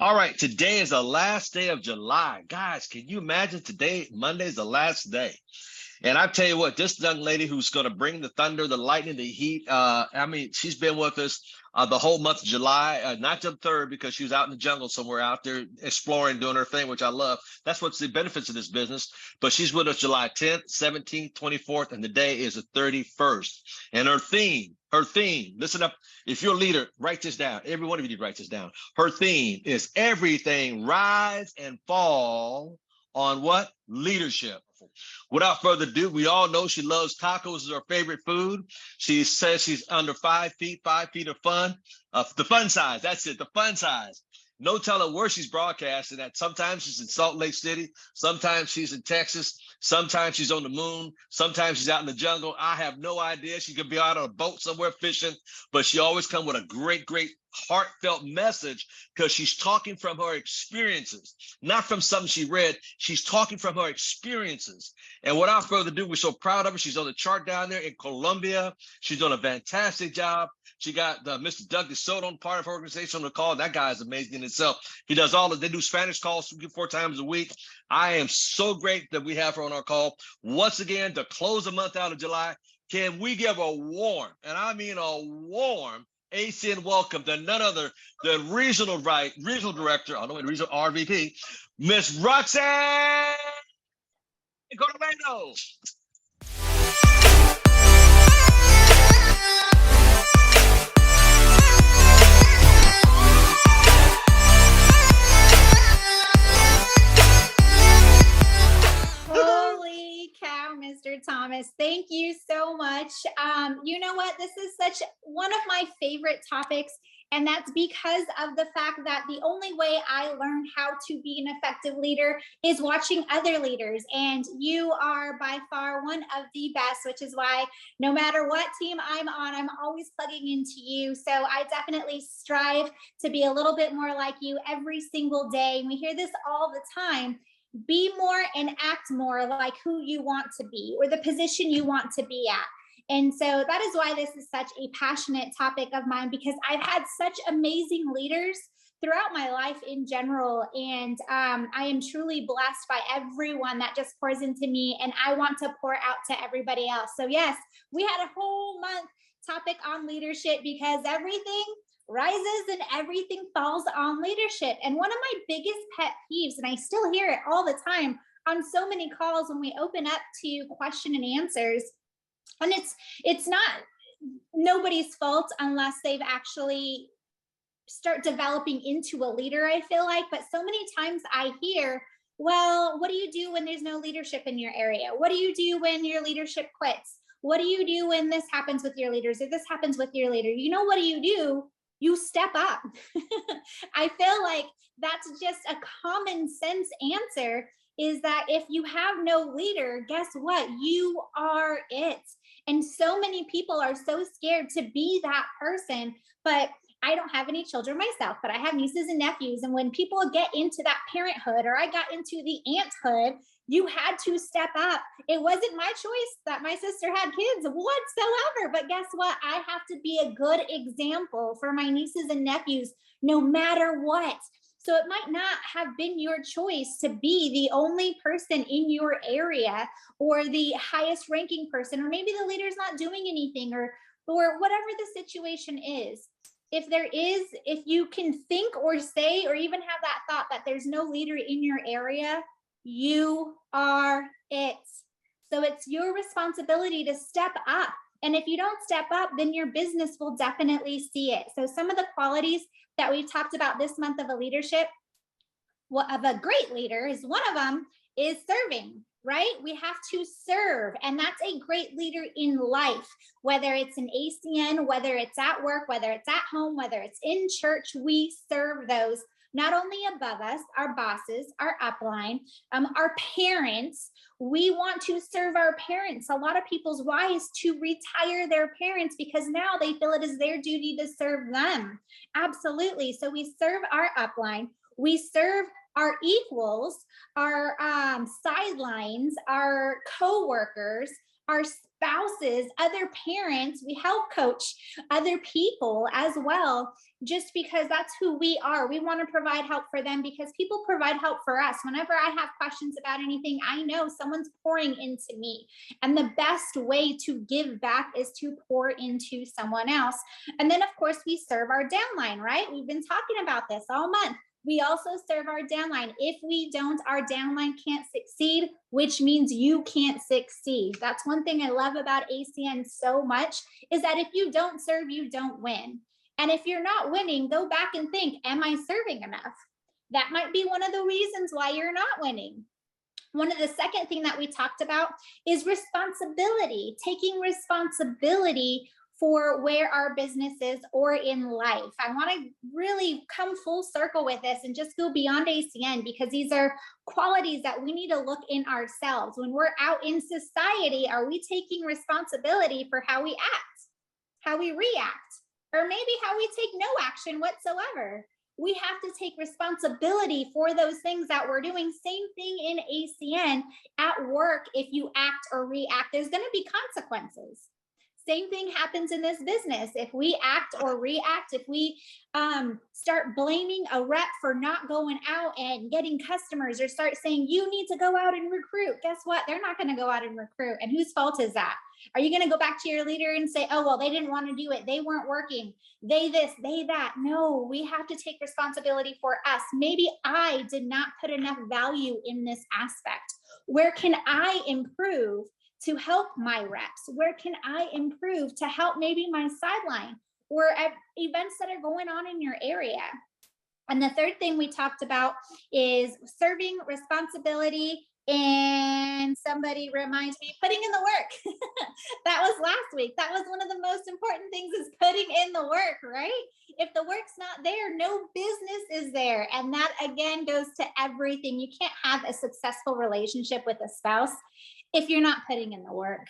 All right, today is the last day of July. Guys, can you imagine today, Monday is the last day? And I tell you what, this young lady who's going to bring the thunder, the lightning, the heat, I mean, she's been with us the whole month of July, not the third because she was out in the jungle somewhere out there exploring, doing her thing, which I love. That's what's the benefits of this business. But she's with us July 10th, 17th, 24th, and the day is the 31st. And her theme, listen up. If you're a leader, write this down. Every one of you need to write this down. Her theme is everything rise and fall on what? Leadership. Without further ado, we all know she loves tacos as her favorite food. She says she's under 5 feet, 5 feet of fun. The fun size, that's it, the fun size. No telling where she's broadcasting at. Sometimes she's in Salt Lake City. Sometimes she's in Texas. Sometimes she's on the moon. Sometimes she's out in the jungle. I have no idea. She could be out on a boat somewhere fishing, but she always comes with a great, great heartfelt message because she's talking from her experiences, not from something she read. She's talking from her experiences. And without further ado, we're so proud of her. She's on the chart down there in Colombia. She's done a fantastic job. She got Mr. Doug DeSoto on part of her organization on the call. That guy is amazing in itself. He does they do Spanish calls 4 times a week. I am so great that we have her on our call. Once again, to close the month out of July, can we give a warm, and I mean a warm, ACN welcome to none other than regional director, I don't know, regional RVP, Miss Roxann Corralejo. Holy cow, Mr. Thomas. Thank you so much. You know what? This is such one of my favorite topics. And that's because of the fact that the only way I learned how to be an effective leader is watching other leaders. And you are by far one of the best, which is why no matter what team I'm on, I'm always plugging into you. So I definitely strive to be a little bit more like you every single day. And we hear this all the time. Be more and act more like who you want to be or the position you want to be at. And so that is why this is such a passionate topic of mine, because I've had such amazing leaders throughout my life in general. And I am truly blessed by everyone that just pours into me, and I want to pour out to everybody else. So yes, we had a whole month topic on leadership because everything rises and everything falls on leadership. And one of my biggest pet peeves, and I still hear it all the time on so many calls when we open up to question and answers, and it's not nobody's fault unless they've actually start developing into a leader, I feel like. But so many times I hear, well, what do you do when there's no leadership in your area? What do you do when your leadership quits? What do you do when this happens with your leaders? If this happens with your leader, you know, what do? You step up. I feel like that's just a common sense answer, is that if you have no leader, guess what? You are it. And so many people are so scared to be that person. But I don't have any children myself, but I have nieces and nephews. And when people get into that parenthood, or I got into the aunthood, you had to step up. It wasn't my choice that my sister had kids whatsoever. But guess what? I have to be a good example for my nieces and nephews, no matter what. So it might not have been your choice to be the only person in your area or the highest ranking person, or maybe the leader's not doing anything, or whatever the situation is. If you can think or say or even have that thought that there's no leader in your area, you are it. So it's your responsibility to step up. And if you don't step up, then your business will definitely see it. So some of the qualities that we've talked about this month of a leadership, of a great leader, is one of them is serving, right? We have to serve. And that's a great leader in life, whether it's an ACN, whether it's at work, whether it's at home, whether it's in church. We serve those not only above us, our bosses, our upline, our parents. We want to serve our parents. A lot of people's why is to retire their parents because now they feel it is their duty to serve them. Absolutely. So we serve our upline. We serve our equals, our sidelines, our co-workers, our spouses, other parents. We help coach other people as well, just because that's who we are. We want to provide help for them because people provide help for us. Whenever I have questions about anything, I know someone's pouring into me. And the best way to give back is to pour into someone else. And then, of course, we serve our downline, right? We've been talking about this all month. We also serve our downline. If we don't, our downline can't succeed, which means you can't succeed. That's one thing I love about ACN so much, is that if you don't serve, you don't win. And if you're not winning, go back and think, am I serving enough? That might be one of the reasons why you're not winning. One of the second thing that we talked about is responsibility, taking responsibility for where our business is or in life. I want to really come full circle with this and just go beyond ACN, because these are qualities that we need to look in ourselves. When we're out in society, are we taking responsibility for how we act, how we react, or maybe how we take no action whatsoever? We have to take responsibility for those things that we're doing. Same thing in ACN. At work, if you act or react, there's going to be consequences. Same thing happens in this business. If we act or react, if we start blaming a rep for not going out and getting customers, or start saying you need to go out and recruit, guess what? They're not going to go out and recruit. And whose fault is that? Are you going to go back to your leader and say, oh, well, they didn't want to do it, they weren't working, they this, they that? No, we have to take responsibility for us. Maybe I did not put enough value in this aspect. Where can I improve to help my reps? Where can I improve to help maybe my sideline or at events that are going on in your area? And the third thing we talked about is serving responsibility. And somebody reminds me, putting in the work. That was last week. That was one of the most important things, is putting in the work, right? If the work's not there, no business is there. And that again goes to everything. You can't have a successful relationship with a spouse if you're not putting in the work.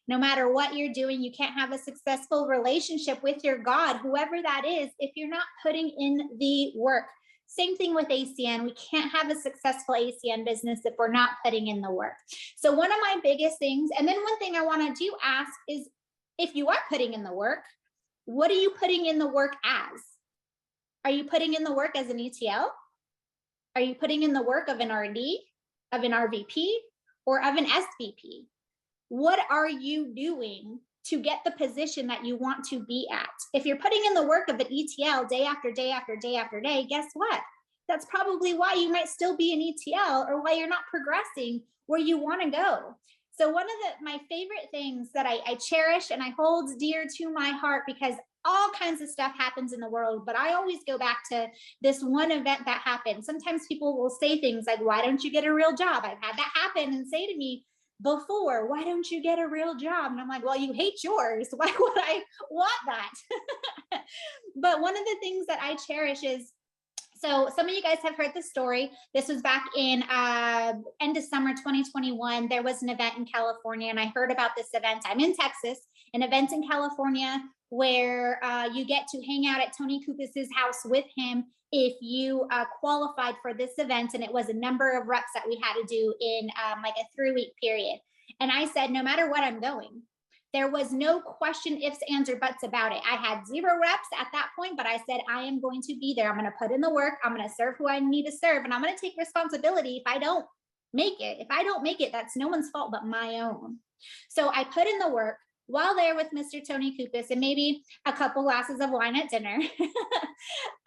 No matter what you're doing, you can't have a successful relationship with your God, whoever that is, if you're not putting in the work. Same thing with ACN. We can't have a successful ACN business if we're not putting in the work. So one of my biggest things, and then one thing I want to do ask is, if you are putting in the work, what are you putting in the work as? Are you putting in the work as an ETL? Are you putting in the work of an RD, of an RVP, or of an SVP? What are you doing to get the position that you want to be at? If you're putting in the work of an ETL day after day after day after day, guess what? That's probably why you might still be an ETL, or why you're not progressing where you want to go. So one of my favorite things that I cherish and I hold dear to my heart, because all kinds of stuff happens in the world, but I always go back to this one event that happened. Sometimes people will say things like, why don't you get a real job? I've had that happen and say to me before, why don't you get a real job? And I'm like, well, you hate yours. Why would I want that? But one of the things that I cherish is, so some of you guys have heard the story. This was back in end of summer 2021. There was an event in California, and I heard about this event. I'm in Texas, an event in California where you get to hang out at Tony Kupas's house with him if you qualified for this event. And it was a number of reps that we had to do in like a 3-week period. And I said, no matter what, I'm going. There was no question, ifs, ands, or buts about it. I had 0 reps at that point, but I said, I am going to be there. I'm going to put in the work. I'm going to serve who I need to serve. And I'm going to take responsibility if I don't make it. If I don't make it, that's no one's fault but my own. So I put in the work while there with Mr. Tony Kupas and maybe a couple glasses of wine at dinner.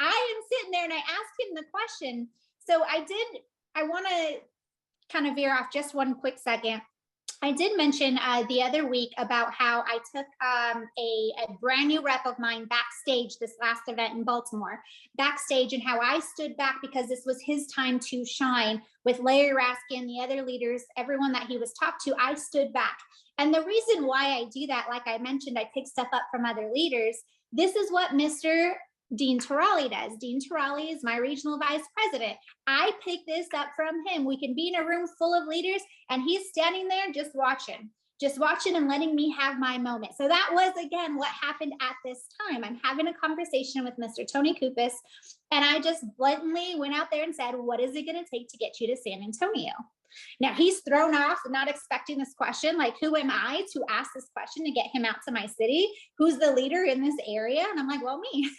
I am sitting there and I asked him the question. So I want to kind of veer off just one quick second. I did mention the other week about how I took a brand new rep of mine backstage this last event in Baltimore, backstage, and how I stood back because this was his time to shine with Larry Raskin, the other leaders, everyone that he was talked to. I stood back. And the reason why I do that, like I mentioned, I pick stuff up from other leaders. This is what Mr. Dean Torali does. Dean Torali is my regional vice president. I pick this up from him. We can be in a room full of leaders and he's standing there just watching and letting me have my moment. So that was, again, what happened at this time. I'm having a conversation with Mr. Tony Kupas, And I just blatantly went out there and said, what is it going to take to get you to San Antonio? Now he's thrown off, not expecting this question. Like, who am I to ask this question to get him out to my city? Who's the leader in this area? And I'm like, well, me,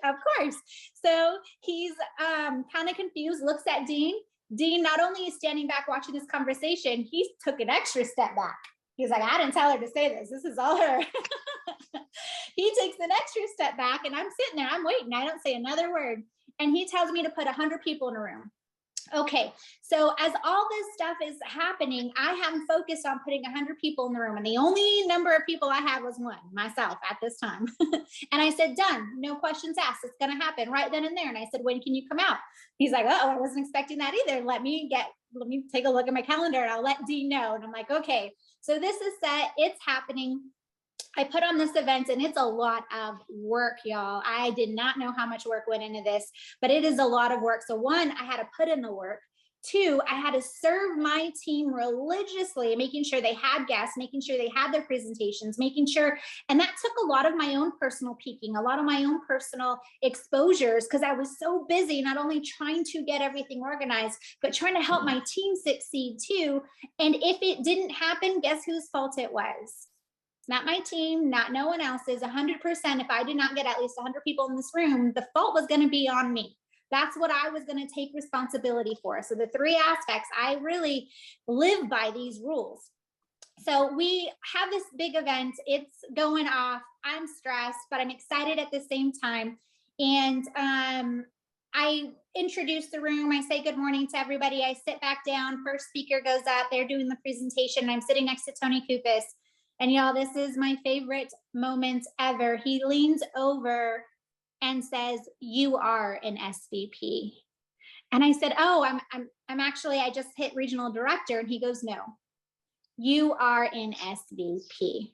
of course. So he's kind of confused, looks at Dean. Dean not only is standing back watching this conversation, he took an extra step back. He's like, I didn't tell her to say this. This is all her. He takes an extra step back, and I'm sitting there, I'm waiting. I don't say another word. And he tells me to put 100 people in a room. Okay, so as all this stuff is happening, I haven't focused on putting 100 people in the room. And the only number of people I had was one, myself at this time. And I said, done, no questions asked. It's going to happen right then and there. And I said, when can you come out? He's like, oh, I wasn't expecting that either. Let me take a look at my calendar and I'll let Dean know. And I'm like, okay, so this is set. It's happening. I put on this event and it's a lot of work, y'all. I did not know how much work went into this, but it is a lot of work. So one, I had to put in the work. Two, I had to serve my team religiously, making sure they had guests, making sure they had their presentations, making sure, and that took a lot of my own personal peaking, a lot of my own personal exposures, because I was so busy, not only trying to get everything organized, but trying to help my team succeed too. And if it didn't happen, guess whose fault it was? Not my team, not no one else's. 100%. If I did not get at least 100 people in this room, the fault was going to be on me. That's what I was going to take responsibility for. So the three aspects, I really live by these rules. So we have this big event. It's going off. I'm stressed, but I'm excited at the same time. And I introduce the room. I say good morning to everybody. I sit back down. First speaker goes up. They're doing the presentation. I'm sitting next to Tony Kupis. And y'all, this is my favorite moment ever. He leans over and says, "You are an SVP." And I said, "Oh, I'm actually, I just hit regional director." And he goes, "No, you are an SVP."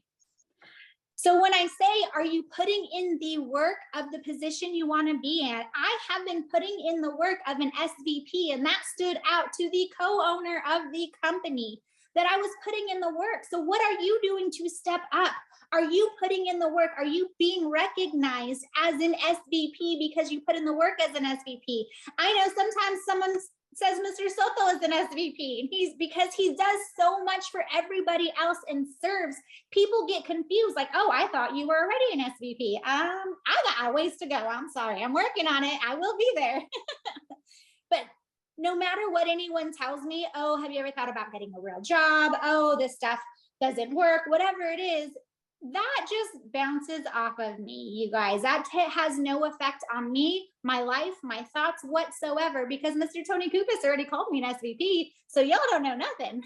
So when I say, are you putting in the work of the position you want to be at? I have been putting in the work of an SVP, and that stood out to the co-owner of the company, that I was putting in the work. So what are you doing to step up? Are you putting in the work? Are you being recognized as an SVP because you put in the work as an SVP? I know sometimes someone says Mr. Soto is an SVP, and because he does so much for everybody else and serves. People get confused, like, oh, I thought you were already an SVP. I got a ways to go. I'm sorry. I'm working on it. I will be there. But no matter what anyone tells me, oh, have you ever thought about getting a real job? Oh, this stuff doesn't work, whatever it is, that just bounces off of me, you guys. That has no effect on me, my life, my thoughts whatsoever, because Mr. Tony Kupis already called me an SVP, so y'all don't know nothing.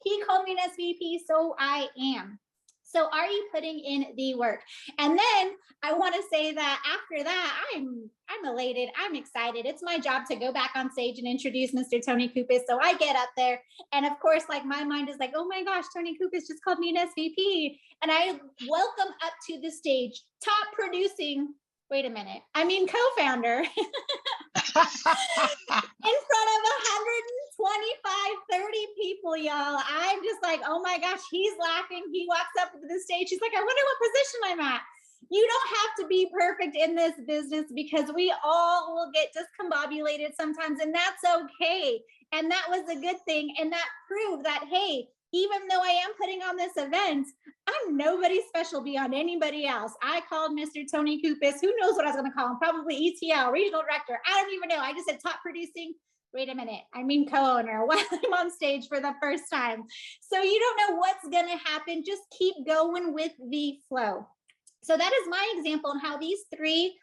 He called me an SVP, so I am. So are you putting in the work? And then I want to say that after that, I'm elated. I'm excited. It's my job to go back on stage and introduce Mr. Tony Kupis. So I get up there, and of course, like, my mind is like, oh my gosh, Tony Kupis just called me an SVP. And I welcome up to the stage, top producing, wait a minute, I mean co-founder, in front of 125, 30 people, y'all. I'm just like, oh my gosh, he's laughing. He walks up to the stage. He's like, I wonder what position I'm at. You don't have to be perfect in this business, because we all will get discombobulated sometimes, and that's okay. And that was a good thing. And that proved that, hey, even though I am putting on this event, I'm nobody special beyond anybody else. I called Mr. Tony Kupis. Who knows what I was going to call him? Probably ETL, regional director. I don't even know. I just said top producing. Wait a minute, I mean co-owner, while I'm on stage for the first time. So you don't know what's going to happen. Just keep going with the flow. So that is my example on how these three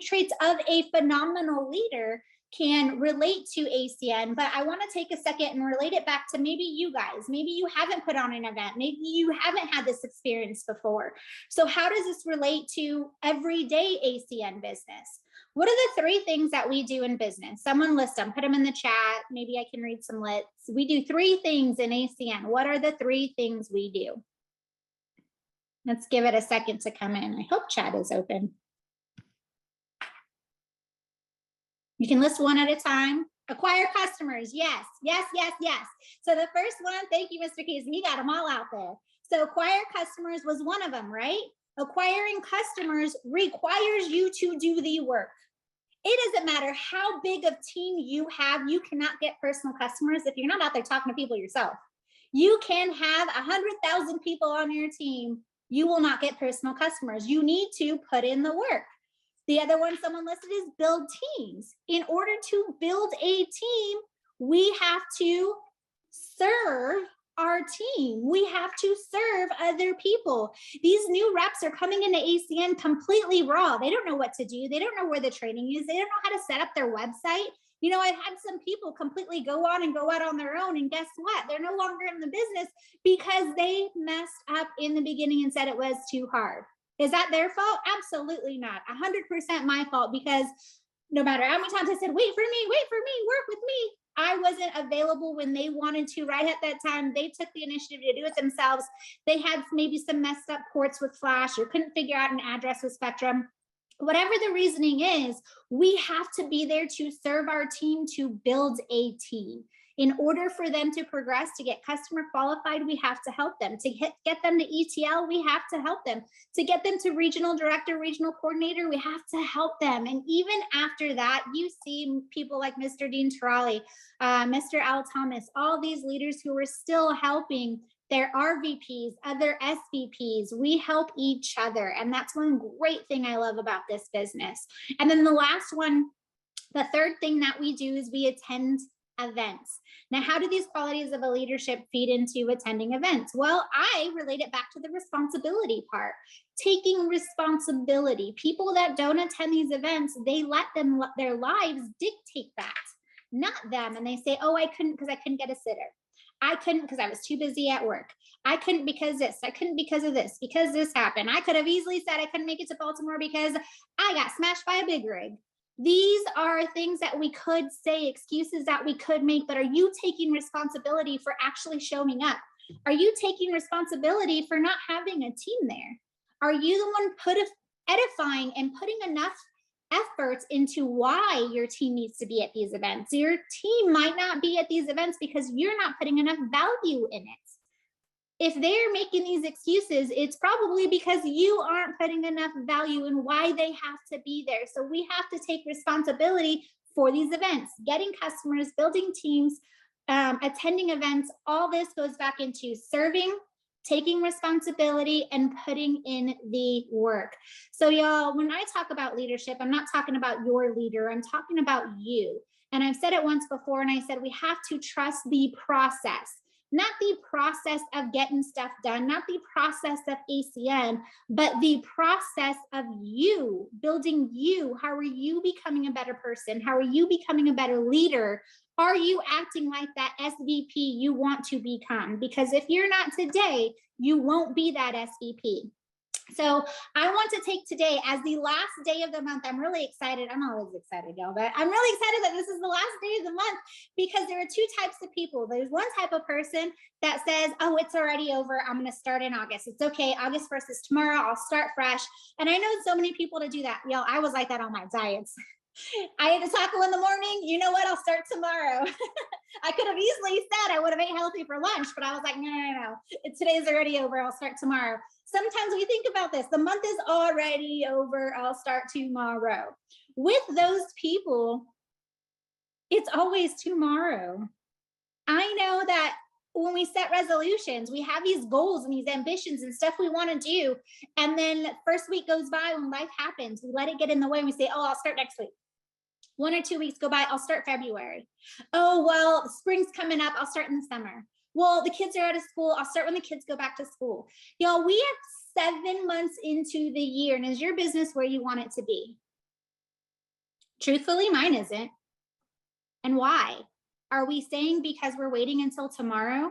traits of a phenomenal leader can relate to ACN. But I want to take a second and relate it back to maybe you guys. Maybe you haven't put on an event. Maybe you haven't had this experience before. So how does this relate to everyday ACN business? What are the three things that we do in business? Someone list them, put them in the chat. Maybe I can read some lists. We do three things in ACN. What are the three things we do? Let's give it a second to come in. I hope chat is open. You can list one at a time. Acquire customers. Yes, yes, yes, yes. So the first one, thank you, Mr. Keys. You got them all out there. So acquire customers was one of them, right? Acquiring customers requires you to do the work. It doesn't matter how big of team you have, you cannot get personal customers if you're not out there talking to people yourself. You can have 100,000 people on your team. You will not get personal customers. You need to put in the work. The other one someone listed is build teams. In order to build a team, we have to serve our team. We have to serve other people. These new reps are coming into ACN completely raw. They don't know what to do. They don't know where the training is. They don't know how to set up their website. You know, I've had some people completely go on and go out on their own, and guess what? They're no longer in the business because they messed up in the beginning and said it was too hard. Is that their fault? Absolutely not. 100% my fault, because no matter how many times I said, wait for me, work with me, I wasn't available when they wanted to right at that time. They took the initiative to do it themselves. They had maybe some messed up ports with Flash, or couldn't figure out an address with Spectrum. Whatever the reasoning is, we have to be there to serve our team, to build a team. In order for them to progress, to get customer qualified, we have to help them. To get them to ETL, we have to help them. To get them to regional director, regional coordinator, we have to help them. And even after that, you see people like Mr. Dean Torali, Mr. Al Thomas, all these leaders who are still helping their RVPs, other SVPs. We help each other. And that's one great thing I love about this business. And then the last one, the third thing that we do is we attend events. Now, how do these qualities of a leadership feed into attending events? Well, I relate it back to the responsibility part. Taking responsibility. People that don't attend these events, they let their lives dictate that, not them. And they say, oh, I couldn't because I couldn't get a sitter. I couldn't because I was too busy at work. I couldn't because this. I couldn't because of this, because this happened. I could have easily said I couldn't make it to Baltimore because I got smashed by a big rig. These are things that we could say, excuses that we could make, but are you taking responsibility for actually showing up? Are you taking responsibility for not having a team there? Are you the one edifying and putting enough efforts into why your team needs to be at these events? Your team might not be at these events because you're not putting enough value in it. If they're making these excuses, it's probably because you aren't putting enough value in why they have to be there. So we have to take responsibility for these events, getting customers, building teams, attending events. All this goes back into serving, taking responsibility, and putting in the work. So y'all, when I talk about leadership, I'm not talking about your leader, I'm talking about you. And I've said it once before, and I said we have to trust the process. Not the process of getting stuff done, not the process of ACN, but the process of you, building you. How are you becoming a better person? How are you becoming a better leader? Are you acting like that SVP you want to become? Because if you're not today, you won't be that SVP. So I want to take today as the last day of the month. I'm really excited. I'm always excited, y'all, but I'm really excited that this is the last day of the month, because there are two types of people. There's one type of person that says, oh, it's already over. I'm going to start in August. It's okay. August 1st is tomorrow. I'll start fresh. And I know so many people to do that. Y'all, I was like that on my diets. I ate a taco in the morning. You know what? I'll start tomorrow. I could have easily said I would have ate healthy for lunch, but I was like, no. Today's already over. I'll start tomorrow. Sometimes we think about this. The month is already over. I'll start tomorrow. With those people, it's always tomorrow. I know that when we set resolutions, we have these goals and these ambitions and stuff we want to do. And then the first week goes by, when life happens, we let it get in the way and we say, oh, I'll start next week. 1 or 2 weeks go by, I'll start February. Oh, well, spring's coming up, I'll start in the summer. Well, the kids are out of school, I'll start when the kids go back to school. Y'all, we are 7 months into the year, and is your business where you want it to be? Truthfully, mine isn't. And why? Are we saying because we're waiting until tomorrow?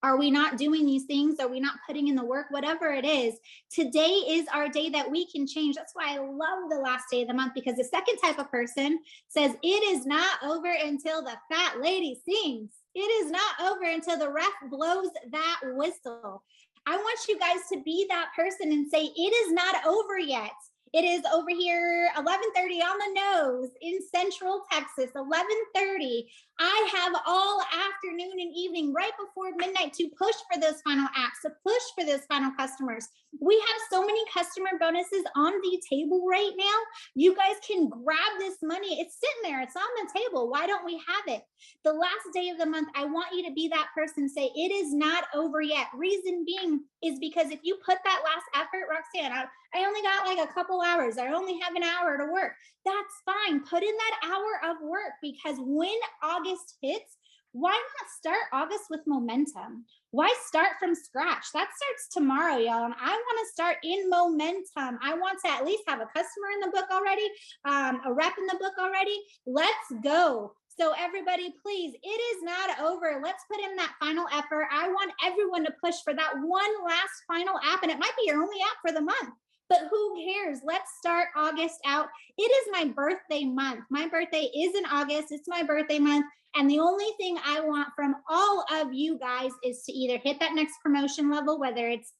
Are we not doing these things? Are we not putting in the work? Whatever it is, today is our day that we can change. That's why I love the last day of the month, because the second type of person says it is not over until the fat lady sings. It is not over until the ref blows that whistle. I want you guys to be that person and say, it is not over yet. It is over here 11:30 on the nose in Central Texas, 11:30. I have all afternoon and evening right before midnight to push for those final acts, to push for those final customers. We have so many customer bonuses on the table right now. You guys can grab this money. It's sitting there. It's on the table. Why don't we have it? The last day of the month, I want you to be that person. Say, it is not over yet. Reason being is because if you put that last effort, Roxann, I only got like a couple hours. I only have an hour to work. That's fine. Put in that hour of work, because when August hits, why not start August with momentum? Why start from scratch? That starts tomorrow, y'all. And I want to start in momentum. I want to at least have a customer in the book already, a rep in the book already. Let's go. So everybody, please, it is not over. Let's put in that final effort. I want everyone to push for that one last final app, and it might be your only app for the month. But who cares? Let's start August out. It is my birthday month. My birthday is in August. It's my birthday month. And the only thing I want from all of you guys is to either hit that next promotion level, whether it's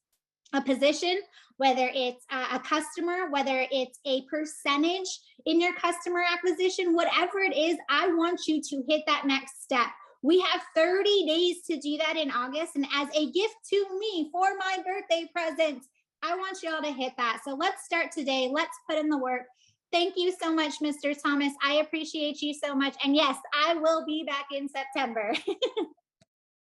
a position, whether it's a customer, whether it's a percentage in your customer acquisition, whatever it is, I want you to hit that next step. We have 30 days to do that in August. And as a gift to me for my birthday present, I want y'all to hit that. So let's start today. Let's put in the work. Thank you so much, Mr. Thomas. I appreciate you so much. And yes, I will be back in September.